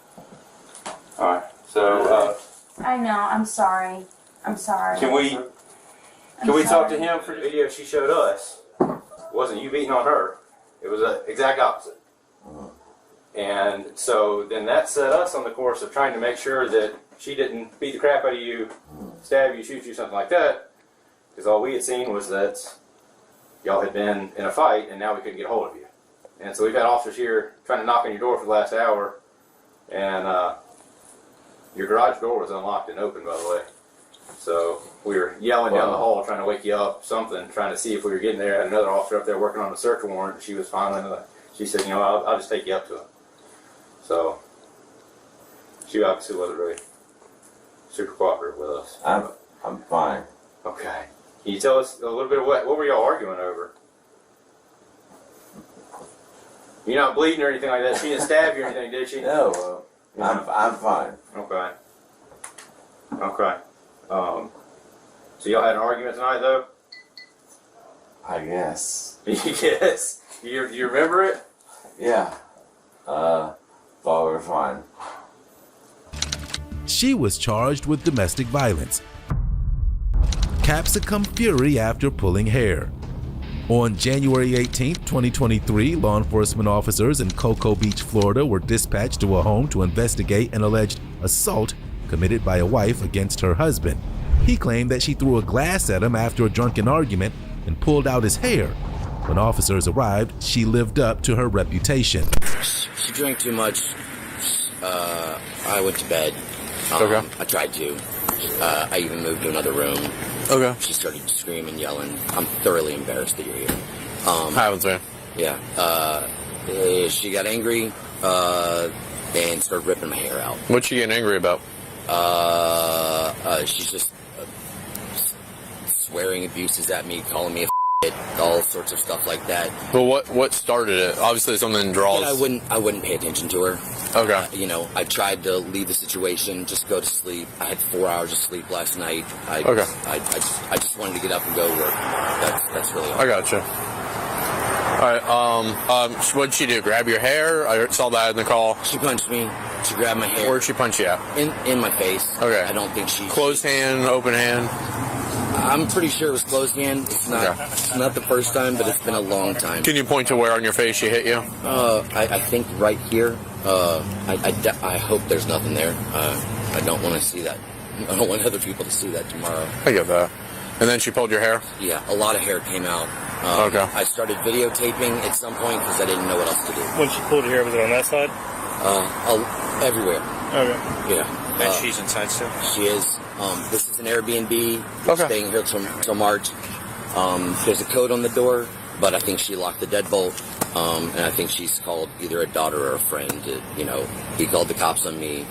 Alright. So, I know. I'm sorry. I'm sorry. can we talk to him for the video she showed us? It wasn't you beating on her. It was the exact opposite. And so then that set us on the course of trying to make sure that she didn't beat the crap out of you, stab you, shoot you, something like that. Because all we had seen was that y'all had been in a fight and now we couldn't get a hold of you. And so we've had officers here trying to knock on your door for the last hour. And your garage door was unlocked and open, by the way. So we were yelling down the hall trying to wake you up, something, trying to see if we were getting there. I had another officer up there working on a search warrant. She was finally, she said, I'll just take you up to him. So she obviously wasn't really super cooperative with us. I'm fine. Okay. Can you tell us a little bit of what were y'all arguing over? You're not bleeding or anything like that. She didn't stab you or anything, did she? No, I'm fine. Okay. Okay. So y'all had an argument tonight, though? I guess. Yes. You remember it? Yeah. Thought we were fine. She was charged with domestic violence. Capsicum fury after pulling hair. On January 18, 2023, law enforcement officers in Cocoa Beach, Florida were dispatched to a home to investigate an alleged assault committed by a wife against her husband. He claimed that she threw a glass at him after a drunken argument and pulled out his hair. When officers arrived, she lived up to her reputation. She drank too much. I went to bed. Okay. I tried to. I even moved to another room. Okay. She started screaming, yelling. I'm thoroughly embarrassed that you're here. Happens, man. Yeah. She got angry and started ripping my hair out. What's she getting angry about? She's just swearing abuses at me, calling me a all sorts of stuff like that. Well, what started it? Obviously, something draws. I wouldn't pay attention to her. Okay. I tried to leave the situation, just go to sleep. I had 4 hours of sleep last night. I just wanted to get up and go to work. That's really all. I gotcha. All right. What'd she do? Grab your hair? I saw that in the call. She punched me. She grabbed my hair. Where'd she punch you at? In my face. Okay. I don't think she. Closed hand, open hand. I'm pretty sure it was closed hand. It's not the first time, but it's been a long time. Can you point to where on your face she hit you? I think right here. I hope there's nothing there. I don't want to see that. I don't want other people to see that tomorrow. I get that. And then she pulled your hair? Yeah, a lot of hair came out. Okay. I started videotaping at some point because I didn't know what else to do. When she pulled your hair, was it on that side? Everywhere. Okay. Yeah. And she's inside still? She is. This is an Airbnb. We're staying here till March. There's a code on the door, but I think she locked the deadbolt. And I think she's called either a daughter or a friend. He called the cops on me.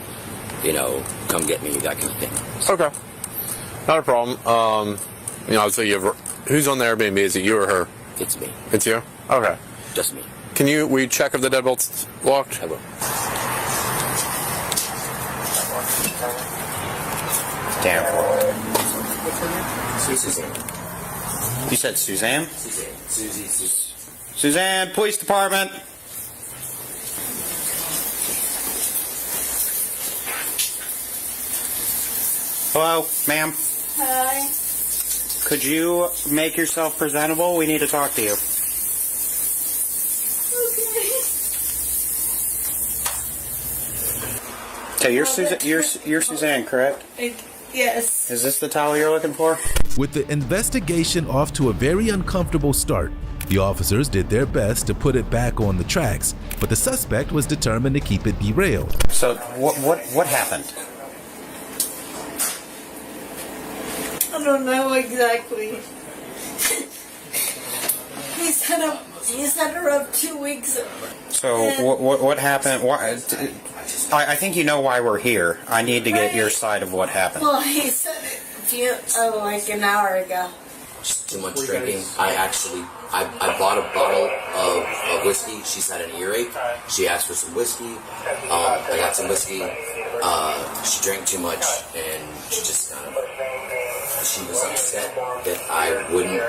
Come get me, that kind of thing. Okay. Not a problem. Obviously who's on the Airbnb? Is it you or her? It's me. It's you? Okay. Just me. Can we check if the deadbolt's locked? I will. Suzanne. You said Suzanne? Suzanne, police department. Hello, ma'am. Hi. Could you make yourself presentable? We need to talk to you. Okay, you're Suzanne, correct? Yes. Is this the towel you're looking for? With the investigation off to a very uncomfortable start, the officers did their best to put it back on the tracks, but the suspect was determined to keep it derailed. So what happened? I don't know exactly. He set her up 2 weeks ago. So what happened? Why? I think you know why we're here. I need to get your side of what happened. Well, he said it like an hour ago. Too much drinking. I bought a bottle of whiskey. She's had an earache. She asked for some whiskey. I got some whiskey. She drank too much, and she was upset that I wanted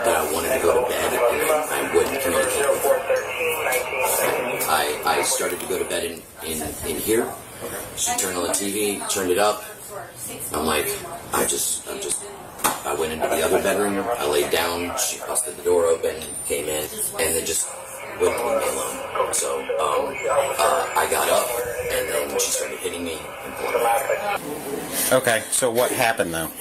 to go to bed, and I wouldn't communicate with her. I started to go to bed in here. She turned on the TV, turned it up. I'm like, I went into the other bedroom. I laid down. She busted the door open, came in, and then just wouldn't leave me alone. So I got up, and then she started hitting me and pulling me back. Okay, so what happened though?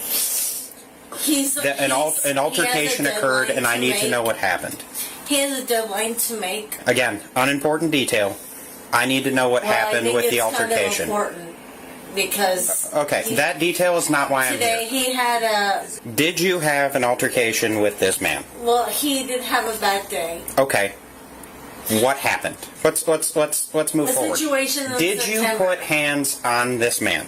An altercation occurred, and I need to know what happened. He has a deadline to make. Again, unimportant detail. I need to know what happened with the altercation. Kind of important because okay, that detail is not why I'm here. Today he had a. Did you have an altercation with this man? Well, he did have a bad day. Okay. What happened? Let's move forward. Situation was Did you put hands on this man?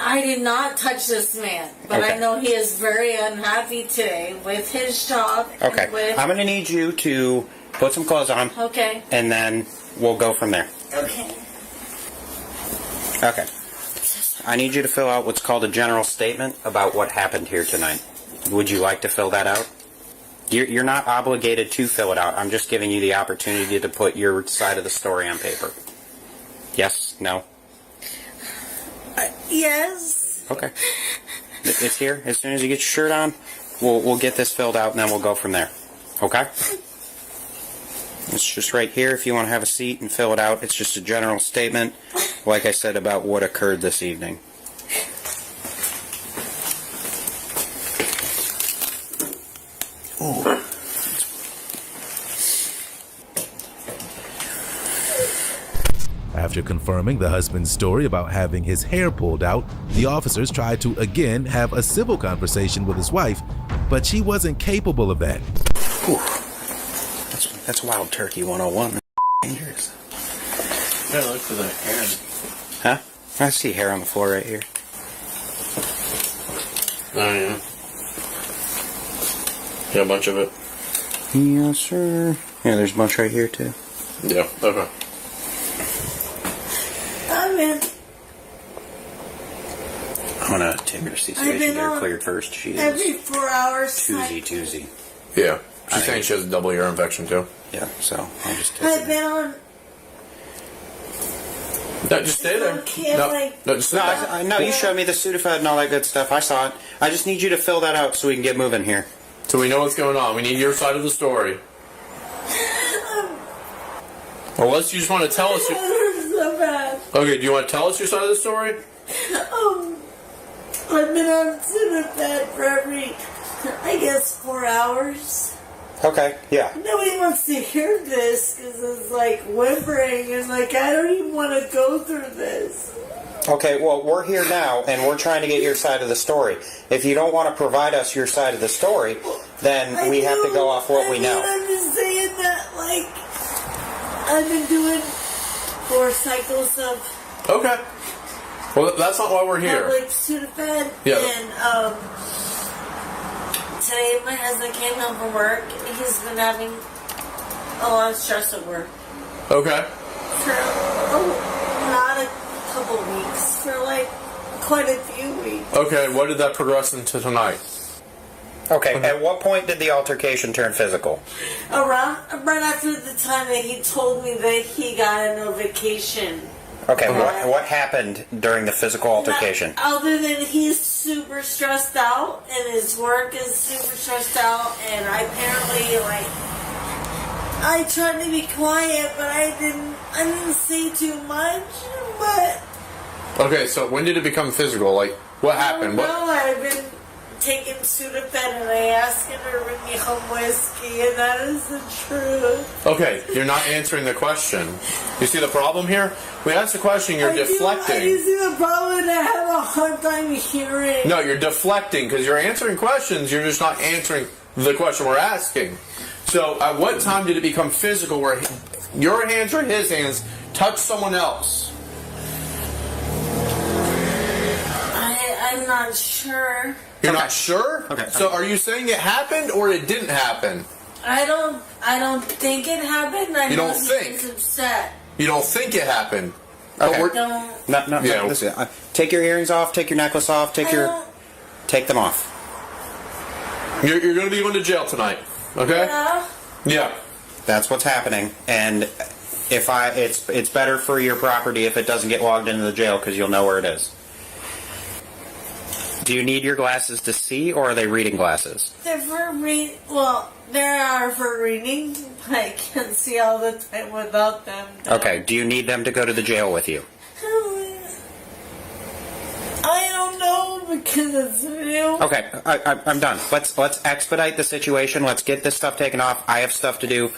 I did not touch this man, but Okay. I know he is very unhappy today with his job. Okay. And with I'm going to need you to Put some clothes on. Okay. And then we'll go from there. Okay. Okay. I need you to fill out what's called a general statement about what happened here tonight. Would you like to fill that out? You're not obligated to fill it out. I'm just giving you the opportunity to put your side of the story on paper. Yes? No? Yes. Okay. It's here. As soon as you get your shirt on, we'll get this filled out and then we'll go from there. Okay? It's just right here if you want to have a seat and fill it out. It's just a general statement, like I said, about what occurred this evening. Ooh. After confirming the husband's story about having his hair pulled out, the officers tried to again have a civil conversation with his wife, but she wasn't capable of that. Whew. That's wild turkey 101. Dangerous. Yeah, look for the hair. Huh? I see hair on the floor right here. Oh, yeah. Yeah, a bunch of it. Yes, sir. Yeah, there's a bunch right here, too. Yeah, okay. I'm in. I'm going to take her to see I've been get her on cleared first. She is every 4 hours. toozy. Yeah. She's saying she has a double ear infection, too. Yeah, so I'll just take I've been on. No, just stay there. No, you showed me the Sudafed and all that good stuff. I saw it. I just need you to fill that out so we can get moving here. So we know what's going on. We need your side of the story. Unless you just want to tell us. So bad. Okay, do you want to tell us your side of the story? I've been on Sudafed for every, I guess, 4 hours. Okay, yeah. Nobody wants to hear this because it's like whimpering and like I don't even want to go through this. Okay, well, we're here now and we're trying to get your side of the story. If you don't want to provide us your side of the story, then we have to go off what we know. I'm just saying that, like, I've been doing 4 cycles of. Okay. Well, that's not why we're here. Like Sudafed. Yeah. And today my husband came home from work. He's been having a lot of stress at work. Okay. For not a couple weeks, for like quite a few weeks. Okay, what did that progress into tonight? Okay, at what point did the altercation turn physical? Right after the time that he told me that he got a no vacation. Okay, what happened during the physical altercation? Other than he's super stressed out and his work is super stressed out, and I apparently I tried to be quiet, but I didn't say too much. But Okay, so when did it become physical? Like, what happened? No, I've been taking Sudafed and I asked him to bring me home whiskey, and that is the truth. Okay, you're not answering the question. You see the problem here? We asked the question, you're deflecting. I see the problem, and I have a hard time hearing. No, you're deflecting because you're answering questions. You're just not answering the question we're asking. So, at what time did it become physical where your hands or his hands touch someone else? I'm not sure. You're not sure? Okay. So, are you saying it happened or it didn't happen? I don't think it happened. I You know don't think? He's upset. You don't think it happened? Okay. Don't. No, listen, take your earrings off, take your necklace off, take them off. You're going to be going to jail tonight, okay? Yeah. That's what's happening, and it's better for your property if it doesn't get logged into the jail because you'll know where it is. Do you need your glasses to see, or are they reading glasses? They're for reading. Well, they are for reading. I can't see all the time without them. Okay. Do you need them to go to the jail with you? I don't know because it's new. Okay, I'm done. Let's expedite the situation. Let's get this stuff taken off. I have stuff to do.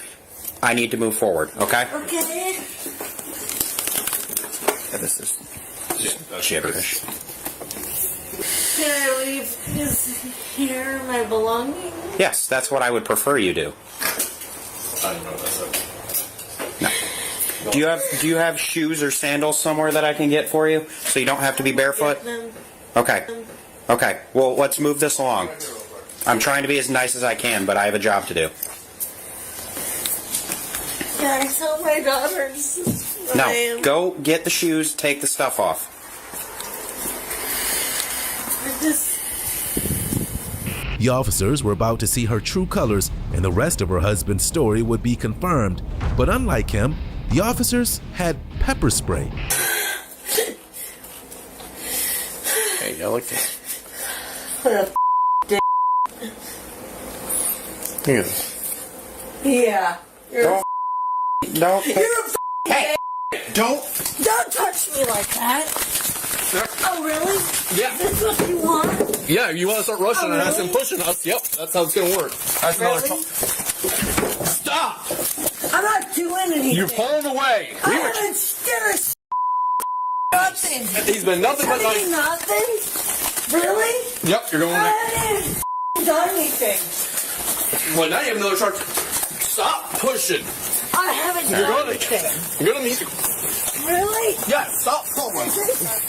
I need to move forward. Okay. Okay. Yeah, this is gibberish. Can I leave his hair, my belongings? Yes, that's what I would prefer you do. I don't know what that's No. Do you have shoes or sandals somewhere that I can get for you so you don't have to be barefoot? Okay. Okay. Well, let's move this along. I'm trying to be as nice as I can, but I have a job to do. Can I tell my daughters? No, go get the shoes, take the stuff off. The officers were about to see her true colors, and the rest of her husband's story would be confirmed. But unlike him, the officers had pepper spray. Hey, you like that? What a dick. Here. Yeah. You're Don't. You're a Hey! Don't touch me like that. Oh, really? Yeah. That's what you want? Yeah, you want to start rushing really? us and pushing us. Yep, that's how it's going to work. That's Really? Stop! I'm not doing anything. You're pulling away. I haven't scared nothing. He's been nothing but nice. Nothing? Really? Yep, you're going I there. haven't done anything. Well, now you have another charge. Stop pushing. I haven't done anything. You're going to need to. Really? Yeah, stop pulling.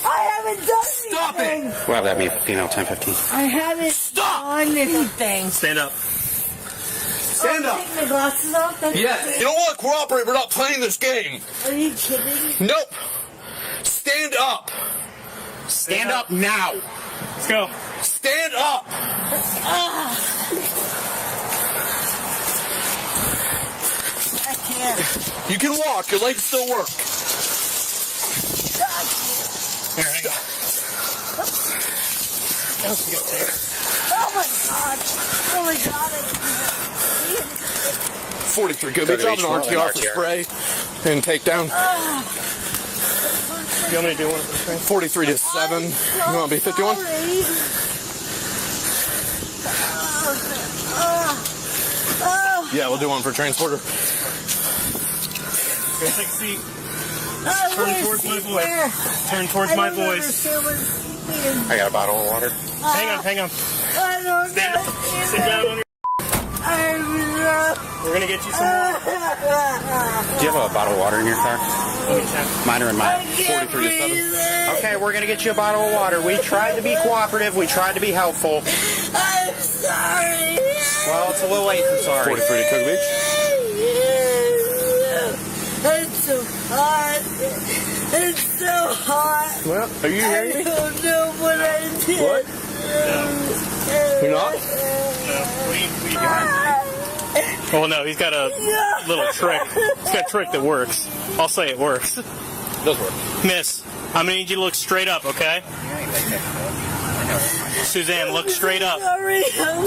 I haven't done Stop anything. it. We'll have that be female 1015. I haven't done anything. Stand up. Stand up. Take my glasses off? That's Yeah. You don't want to cooperate. We're not playing this game. Are you kidding? Nope. Stand up. Stand up now. Let's go. Stand up. I can't. You can walk. Your legs still work. Here, hang on. Oh my god. Oh my god. 43. Good job on RTR for spray and takedown. You want me to do one? 43 to 7. You want to be 51? Yeah, we'll do one for transporter. Okay, take a seat. Turn towards my voice. Turn towards my voice. I got a bottle of water. Hang on, hang on. I don't Stand up. Sit down on your. We're gonna get you some water. Do you have a bottle of water in your car? Mine are in mine. 43 to 7. Okay, we're gonna get you a bottle of water. We tried to be cooperative. We tried to be helpful. I'm sorry. Well, it's a little late for sorry. 43 to Cook Beach. It's so hot. It's so hot. Well, are you hearing me? I don't know what I did. What? You're not? Well, no, he's got a little trick. He's got a trick that works. I'll say it works. It does work. Miss, I'm going to need you to look straight up, okay? Suzanne, look straight up.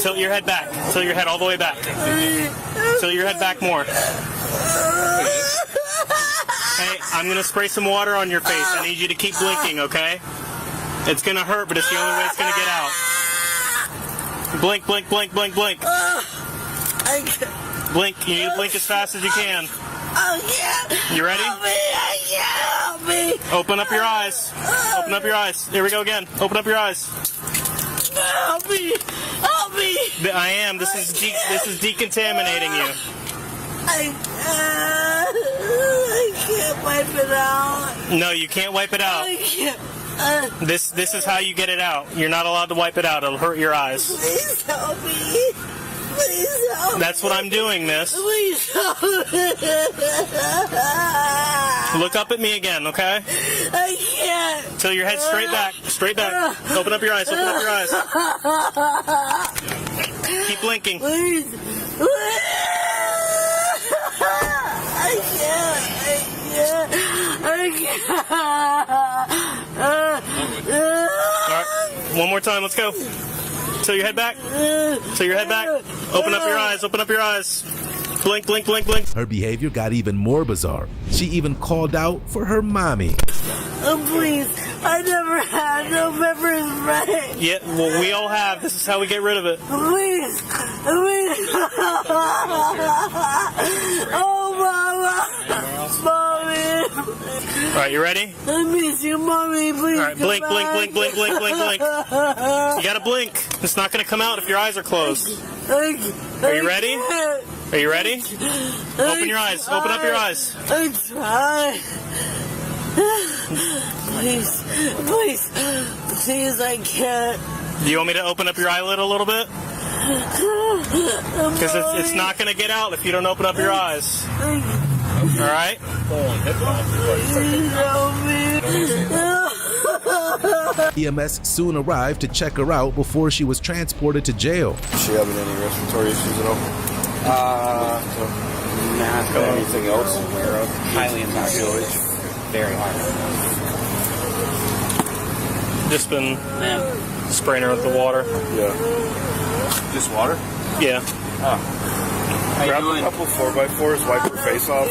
Tilt your head back. Tilt your head all the way back. Tilt your head back more. Hey, I'm going to spray some water on your face. I need you to keep blinking, okay? It's going to hurt, but it's the only way it's going to get out. Blink, blink, blink, blink, blink. Blink. You need to blink as fast as you can. You ready? Help me. Open up your eyes. Open up your eyes. Here we go again. Open up your eyes. Help me. Help me. I am. This is decontaminating you. I can't wipe it out. No, you can't wipe it out. I can't. This is how you get it out. You're not allowed to wipe it out. It'll hurt your eyes. Please help me. Please help. That's what I'm doing, miss. Please help me. Look up at me again, okay? I can't. Tilt your head straight back. Straight back. Open up your eyes. Open up your eyes. Keep blinking. Please. I can't. All right. One more time. Let's go. Tilt your head back. Tilt your head back. Open up your eyes. Open up your eyes. Blink, blink, blink, blink. Her behavior got even more bizarre. She even called out for her mommy. Oh, please. I never had no pepper spray. Yeah, well, we all have. This is how we get rid of it. Please. Please. Oh, Mama. Mommy. All right, you ready? I miss you, Mommy. Please. All right, blink, blink, blink, blink, blink, blink, blink. You gotta blink. It's not gonna come out if your eyes are closed. Are you ready? Are you ready? Open your eyes. Open up your eyes. I tried. Please, please, please, I can't. Do you want me to open up your eyelid a little bit? Because it's not going to get out if you don't open up your eyes. All right? EMS soon arrived to check her out before she was transported to jail. Is she having any respiratory issues at all? Not anything else? Highly intoxicated. Very hard. Just been spraying her with the water. Yeah. Just water? Yeah. Grab a couple 4x4s, wipe her face off.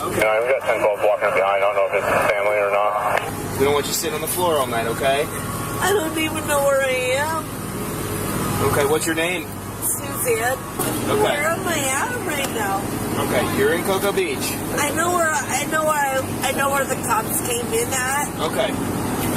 Okay. We've got 10 calls walking up behind. I don't know if it's family or not. We don't want you sitting on the floor all night, okay? I don't even know where I am. Okay, what's your name? Suzanne. Okay. Where am I at right now? Okay, you're in Cocoa Beach. I know where the cops came in at. Okay.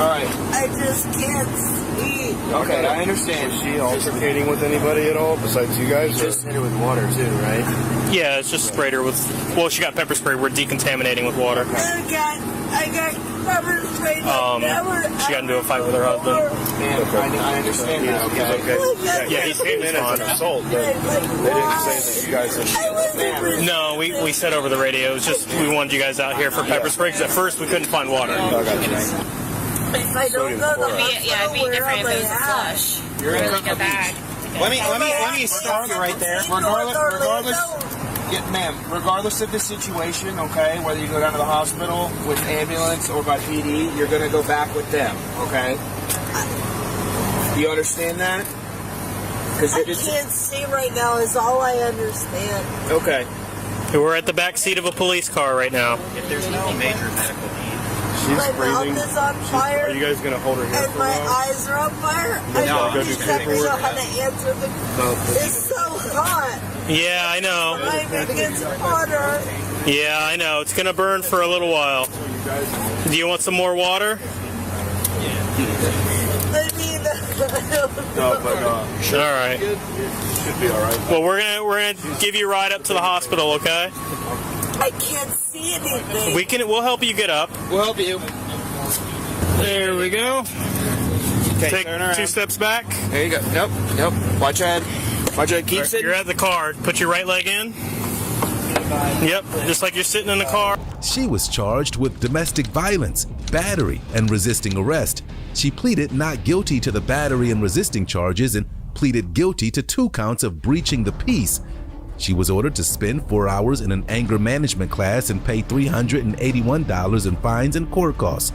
All right. I just can't see. Okay, I understand. Was she altercating with anybody at all besides you guys? Just hit her with water too, right? Yeah, it's just sprayed her with. Well, she got pepper spray. We're decontaminating with water. I got pepper spray. She got into a fight with her husband. I understand that. Okay. Yeah, he's came in as an assault, but they didn't say that you guys had. No, we said over the radio. It was just we wanted you guys out here for pepper spray because at first we couldn't find water. If I don't go to the hospital, where am I at? You're in Cocoa Beach. Let me stop you right there. Regardless of the situation, okay, whether you go down to the hospital with ambulance or by PD, you're going to go back with them, okay? You understand that? I can't see right now is all I understand. Okay. We're at the back seat of a police car right now. If there's no major medical need. She's my breathing. mouth is on fire. Are you guys going to hold her here and for a my while? eyes are on fire. No, I go do just have to know paperwork. how to answer the. It's so hot. Yeah, I know. It gets hotter. Yeah, I know. It's going to burn for a little while. Do you want some more water? I mean, No, but all right. Should be all right. Well, we're gonna give you a ride up to the hospital, okay? I can't see anything. We'll help you get up. We'll help you. There we go. Okay, Take turn around. 2 steps back. There you go. Nope. Watch your head. Watch your head. Keep sitting. You're at the car. Put your right leg in. Yep, just like you're sitting in the car. She was charged with domestic violence, battery, and resisting arrest. She pleaded not guilty to the battery and resisting charges and pleaded guilty to 2 counts of breaching the peace. She was ordered to spend 4 hours in an anger management class and pay $381 in fines and court costs.